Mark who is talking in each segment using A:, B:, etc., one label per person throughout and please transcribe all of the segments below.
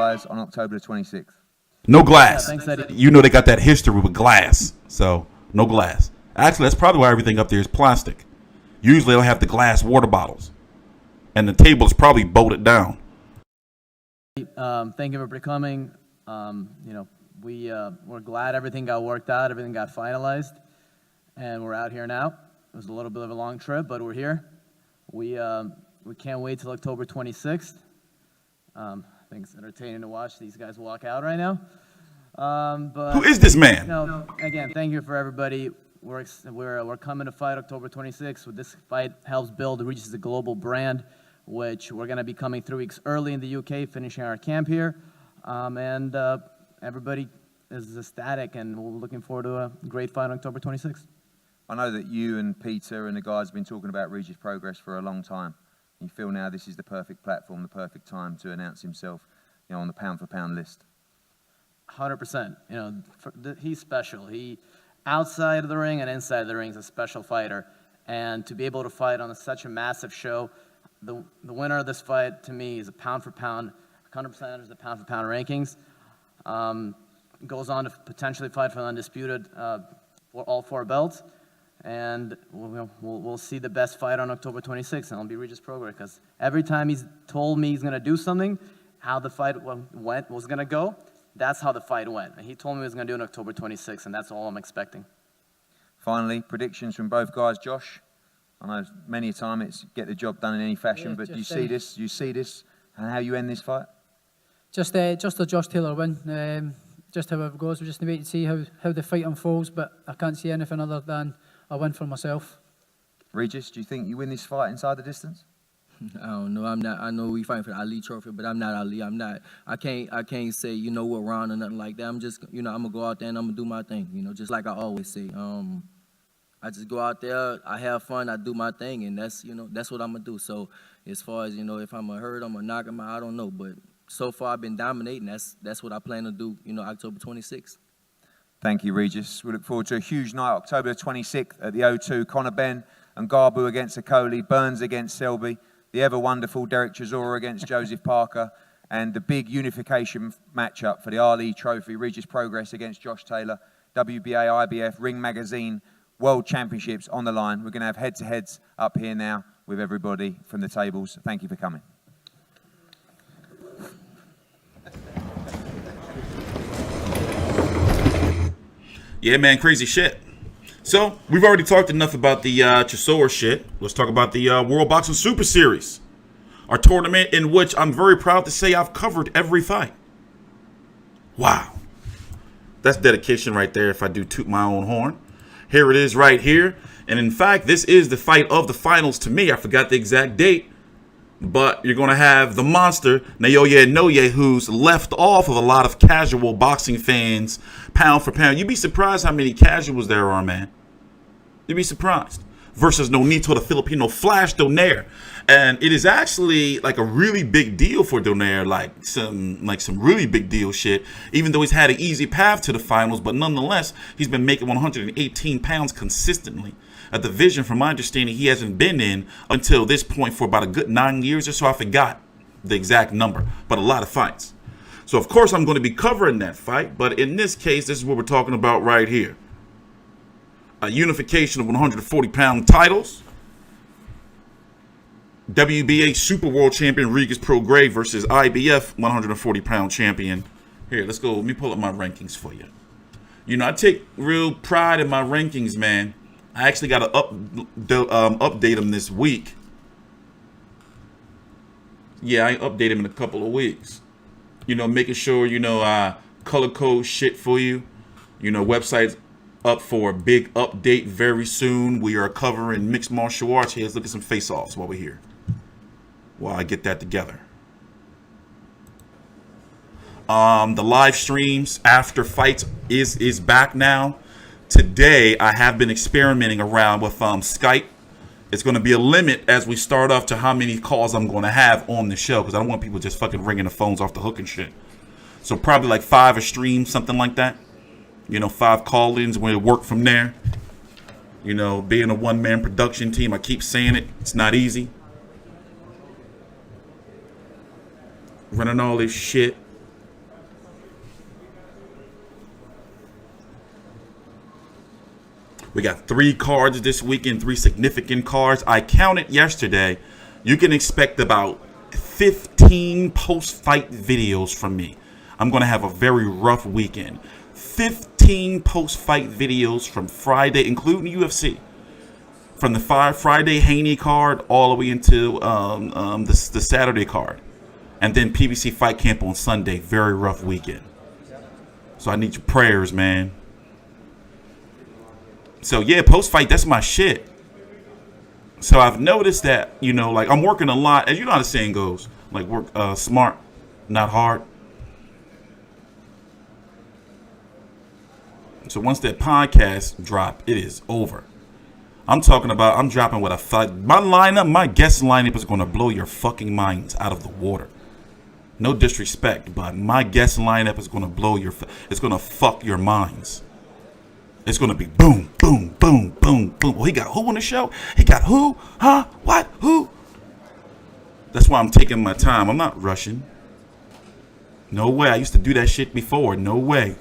A: guys on October the 26th.
B: No glass.
C: Yeah, thanks, Eddie.
B: You know they got that history with glass, so no glass. Actually, that's probably why everything up there is plastic. Usually they'll have the glass water bottles, and the table is probably bolted down.
C: Thank you for coming. We're glad everything got worked out, everything got finalized, and we're out here now. It was a little bit of a long trip, but we're here. We can't wait till October 26th. I think it's entertaining to watch these guys walk out right now. But
B: Who is this man?
C: Again, thank you for everybody. We're coming to fight October 26th. This fight helps build Regis as a global brand, which we're going to be coming 3 weeks early in the UK, finishing our camp here. Everybody is ecstatic, and we're looking forward to a great fight on October 26th.
A: I know that you and Peter and the guys have been talking about Regis Prograis for a long time. You feel now this is the perfect platform, the perfect time to announce himself, on the pound-for-pound list.
C: 100%. He's special. He, outside of the ring and inside the ring, is a special fighter. And to be able to fight on such a massive show, the winner of this fight, to me, is a pound-for-pound, 100% enters the pound-for-pound rankings. Goes on to potentially fight for the undisputed for all 4 belts. And we'll see the best fight on October 26th, and it'll be Regis Prograis, because every time he's told me he's going to do something, how the fight was going to go, that's how the fight went. And he told me he was going to do it on October 26th, and that's all I'm expecting.
A: Finally, predictions from both guys. Josh, I know many a time it's get the job done in any fashion, but do you see this and how you end this fight?
D: Just a Josh Taylor win. Just how it goes. We're just waiting to see how the fight unfolds, but I can't see anything other than a win for myself.
A: Regis, do you think you win this fight inside the distance?
E: I don't know. I'm not. I know we fighting for the Ali trophy, but I'm not Ali. I'm not. I can't say what round or nothing like that. I'm just I'm gonna go out there and I'm gonna do my thing. Just like I always say. I just go out there. I have fun. I do my thing, and that's what I'm gonna do. So as far as if I'm gonna hurt, I'm gonna knock him out. I don't know, but so far I've been dominating. That's what I plan to do. October 26th.
A: Thank you, Regis. We look forward to a huge night, October 26th at the O2. Conor Benn and Garbu against Okoli, Burns against Selby, the ever-wonderful Derek Chisora against Joseph Parker, and the big unification matchup for the Ali Trophy, Regis Prograis against Josh Taylor, WBA, IBF, Ring Magazine, World Championships on the line. We're going to have head-to-heads up here now with everybody from the tables. Thank you for coming.
B: Yeah, man, crazy shit. So, we've already talked enough about the Chisora shit. Let's talk about the World Boxing Super Series. Our tournament in which I'm very proud to say I've covered every fight. Wow. That's dedication right there if I do toot my own horn. Here it is right here. And in fact, this is the fight of the finals to me. I forgot the exact date. But you're going to have the monster, Naoya Inoue, who's left off of a lot of casual boxing fans, pound for pound. You'd be surprised how many casuals there are, man. You'd be surprised. Versus Nonito, the Filipino Flash Donaire. And it is actually like a really big deal for Donaire, like some really big deal shit. Even though he's had an easy path to the finals, but nonetheless, he's been making 118 pounds consistently. A division, from my understanding, he hasn't been in until this point for about a good 9 years or so. I forgot the exact number, but a lot of fights. So, of course, I'm going to be covering that fight. But in this case, this is what we're talking about right here. A unification of 140-pound titles. WBA Super World Champion Regis Prograis versus IBF 140-pound champion. Here, let's go. Let me pull up my rankings for you. I take real pride in my rankings, man. I actually got to update them this week. Yeah, I update them in a couple of weeks. Making sure, I color code shit for you. Website's up for a big update very soon. We are covering mixed martial arts. Here, let's look at some face-offs while we're here. While I get that together. The live streams after fights is back now. Today, I have been experimenting around with Skype. It's going to be a limit as we start off to how many calls I'm going to have on the show, because I don't want people just fucking ringing the phones off the hook and shit. So probably like 5 a stream, something like that. 5 call-ins, we'll work from there. Being a one-man production team, I keep saying it, it's not easy. Running all this shit, We got 3 cards this weekend, 3 significant cards. I counted yesterday. You can expect about 15 post-fight videos from me. I'm going to have a very rough weekend. 15 post-fight videos from Friday, including UFC. From the Friday Haney card all the way into the Saturday card. And then PBC Fight Camp on Sunday. Very rough weekend. So I need your prayers, man. So yeah, post-fight, that's my shit. So I've noticed that, you know, like I'm working a lot. As you know how the saying goes. Like work smart, not hard. So once that podcast drop, it is over. I'm talking about I'm dropping with a fight. My guest lineup is going to blow your fucking minds out of the water. No disrespect, but my guest lineup is going to blow it's going to fuck your minds. It's going to be boom, boom, boom, boom, boom. Well, he got who on the show? He got who? Huh? What? Who? That's why I'm taking my time. I'm not rushing. No way. I used to do that shit before. No way.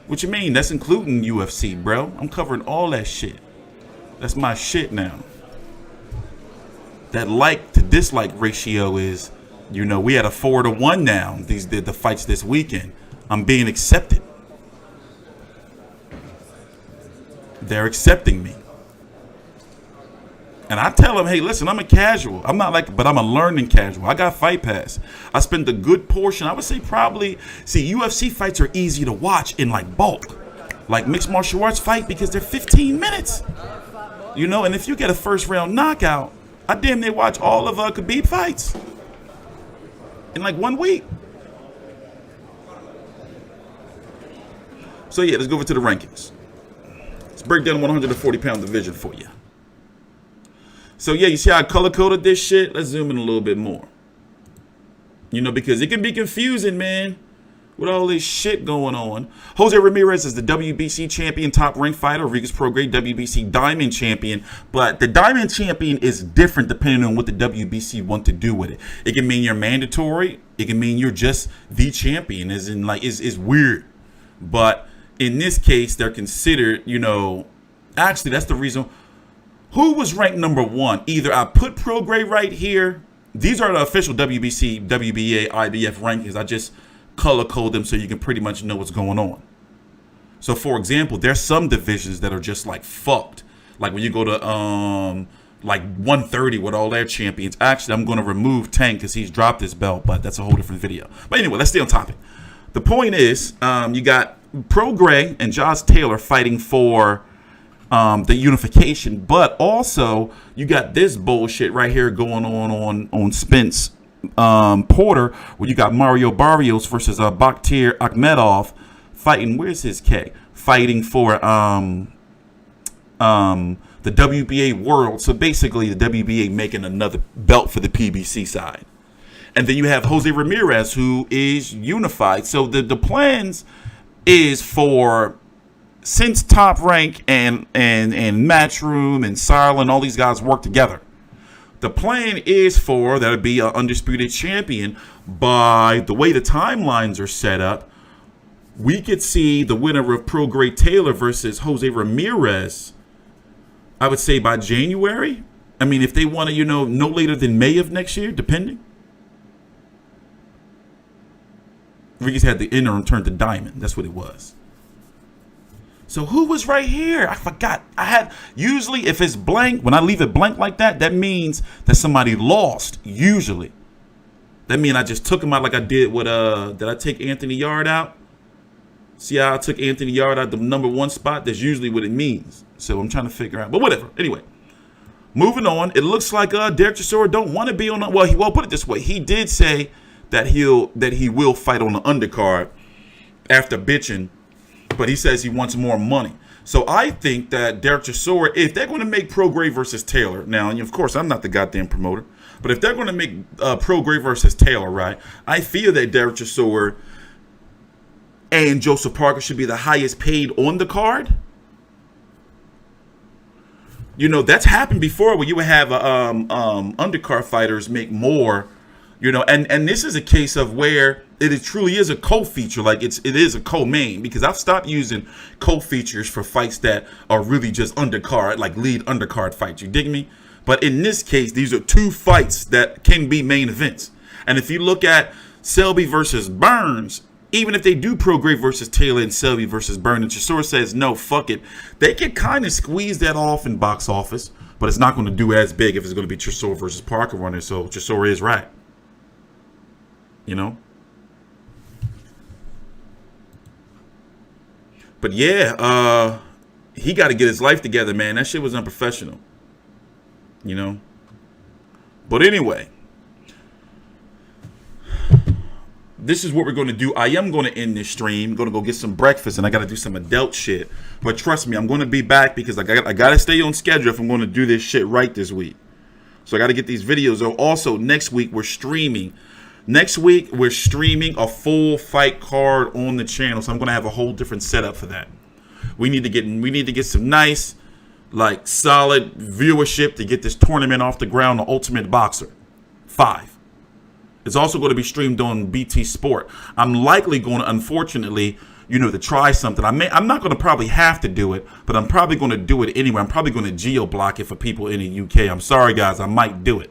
B: What you mean? That's including UFC, bro. I'm covering all that shit. That's my shit now. That like to dislike ratio is, you know, we had a 4-to-1 now. These did the fights this weekend. I'm being accepted. They're accepting me. And I tell them, hey, listen, I'm a casual. I'm not like, but I'm a learning casual. I got Fight Pass. I spend a good portion. I would say probably, see, UFC fights are easy to watch in like bulk. Like mixed martial arts fight because they're 15 minutes. You know, and if you get a first round knockout, I damn near watch all of Khabib fights in like 1 week. So yeah, let's go over to the rankings. Let's break down the 140-pound division for you. So yeah, you see how I color-coded this shit? Let's zoom in a little bit more. You know, because it can be confusing, man, with all this shit going on. Jose Ramirez is the WBC champion, top-ranked fighter. Regis Prograis, WBC Diamond champion. But the Diamond champion is different depending on what the WBC want to do with it. It can mean you're mandatory. It can mean you're just the champion. As in, like, it's weird. But in this case, they're considered, you know, actually, that's the reason. Who was ranked number 1? Either I put Prograis right here. These are the official WBC, WBA, IBF rankings. I just color code them so you can pretty much know what's going on. So, for example, there's some divisions that are just like fucked. Like when you go to like 130 with all their champions. Actually, I'm going to remove Tank because he's dropped his belt, but that's a whole different video. But anyway, let's stay on topic. The point is, you got Prograis and Josh Taylor fighting for the unification, but also you got this bullshit right here going on Spence Porter, where you got Mario Barrios versus Bakhtir Akhmedov fighting. Where's his K? Fighting for the WBA World. So basically, the WBA making another belt for the PBC side, and then you have Jose Ramirez, who is unified. So the plans is for, since Top Rank and Matchroom and Silent, all these guys work together. The plan is for there to be an undisputed champion. By the way the timelines are set up, we could see the winner of Prograis Taylor versus Jose Ramirez, I would say by January. I mean, if they want to, you know, no later than May of next year, depending. Regis had the interim turn to diamond. That's what it was. So who was right here? I forgot. I had, usually if it's blank, when I leave it blank like that, that means that somebody lost, usually. That means I just took him out like I did with, did I take Anthony Yard out? See how I took Anthony Yard out the number 1 spot? That's usually what it means. So I'm trying to figure out, but whatever. Anyway, moving on. It looks like Derek Chisora don't want to be on the, well, put it this way. He did say that he will fight on the undercard after bitching. But he says he wants more money. So I think that Derek Chisora, if they're going to make Prograis versus Taylor, now, and of course, I'm not the goddamn promoter, but if they're going to make Prograis versus Taylor, right, I feel that Derek Chisora and Joseph Parker should be the highest paid on the card. You know, that's happened before where you would have undercard fighters make more, You know, and this is a case of where truly is a co-feature, like it is a co-main, because I've stopped using co-features for fights that are really just undercard, like lead undercard fights. You dig me? But in this case, these are two fights that can be main events. And if you look at Selby versus Burns, even if they do Prograis versus Taylor and Selby versus Burns, and Chisora says no, fuck it, they can kind of squeeze that off in box office, but it's not going to do as big if it's going to be Chisora versus Parker running. So Chisora is right. You know? But yeah, he got to get his life together, man. That shit was unprofessional. You know? But anyway, this is what we're going to do. I am going to end this stream. I'm going to go get some breakfast, and I got to do some adult shit. But trust me, I'm going to be back because I got to stay on schedule if I'm going to do this shit right this week. So I got to get these videos. Also, next week we're streaming. Next week, we're streaming a full fight card on the channel, so I'm going to have a whole different setup for that. We need to get some nice, like, solid viewership to get this tournament off the ground, the Ultimate Boxer 5. It's also going to be streamed on BT Sport. I'm likely going to, unfortunately, to try something. I'm not going to probably have to do it, but I'm probably going to do it anyway. I'm probably going to geo-block it for people in the UK. I'm sorry, guys. I might do it.